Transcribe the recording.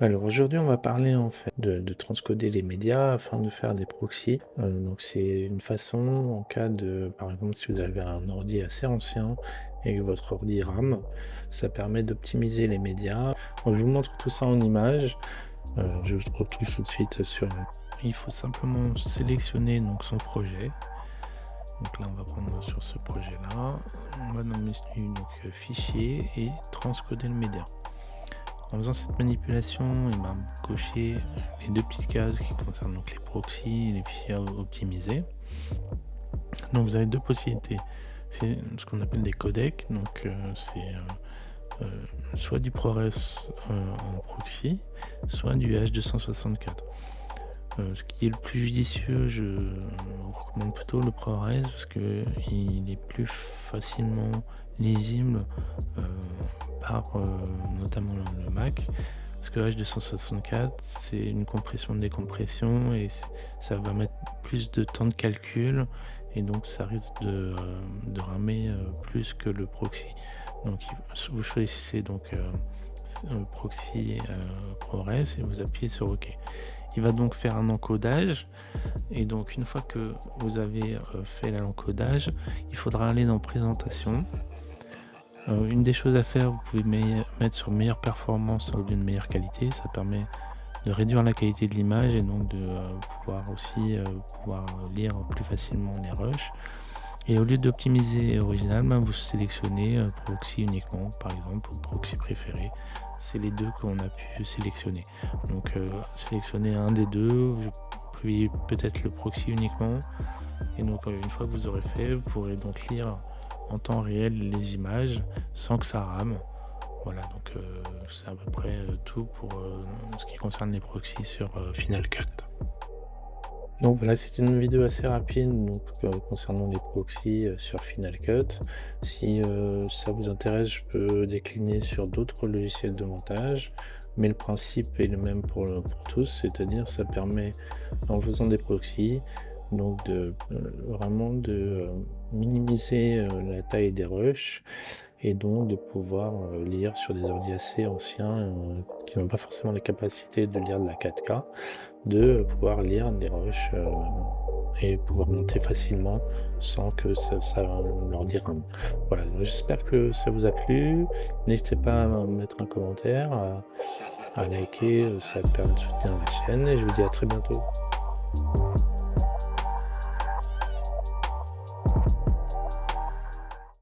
Alors aujourd'hui, on va parler en fait de transcoder les médias afin de faire des proxys. Donc c'est une façon en cas de, par exemple, si vous avez un ordi assez ancien et que votre ordi rame, ça permet d'optimiser les médias. Donc je vous montre tout ça en image. Je vous retrouve tout de suite sur. Il faut simplement sélectionner donc son projet. Donc là, on va prendre sur ce projet-là. On va dans le menu donc fichier et transcoder le média. En faisant cette manipulation, vous cochez les deux petites cases qui concernent donc les proxys et les fichiers optimisés. Donc vous avez deux possibilités. C'est ce qu'on appelle des codecs. Donc c'est soit du ProRes en proxy, soit du H264. Ce qui est le plus judicieux, je recommande plutôt le ProRes parce qu'il est plus facilement lisible par notamment le Mac. Parce que H264, c'est une compression-décompression et ça va mettre plus de temps de calcul et donc ça risque de ramer plus que le proxy. Donc vous choisissez donc proxy ProRes et vous appuyez sur OK. Il va donc faire un encodage et donc une fois que vous avez fait l'encodage, il faudra aller dans présentation. Une des choses à faire, vous pouvez mettre sur meilleure performance au lieu de meilleure qualité. Ça permet de réduire la qualité de l'image et donc de pouvoir aussi lire plus facilement les rushs. Et au lieu d'optimiser original, vous sélectionnez proxy uniquement, par exemple, ou proxy préféré. C'est les deux qu'on a pu sélectionner. Donc sélectionnez un des deux, puis peut-être le proxy uniquement. Et donc une fois que vous aurez fait, vous pourrez donc lire en temps réel les images sans que ça rame. Voilà, donc c'est à peu près tout pour ce qui concerne les proxys sur Final Cut. Donc voilà, c'est une vidéo assez rapide donc, concernant les proxys sur Final Cut. Si ça vous intéresse, je peux décliner sur d'autres logiciels de montage, mais le principe est le même pour tous, c'est-à-dire ça permet, en faisant des proxys, donc vraiment de minimiser la taille des rushs et donc de pouvoir lire sur des ordi assez anciens qui n'ont pas forcément la capacité de lire de la 4K, de pouvoir lire des rushs et pouvoir monter facilement sans que ça leur dise un. Voilà, j'espère que ça vous a plu. N'hésitez pas à mettre un commentaire, à liker, ça permet de soutenir la chaîne et je vous dis à très bientôt.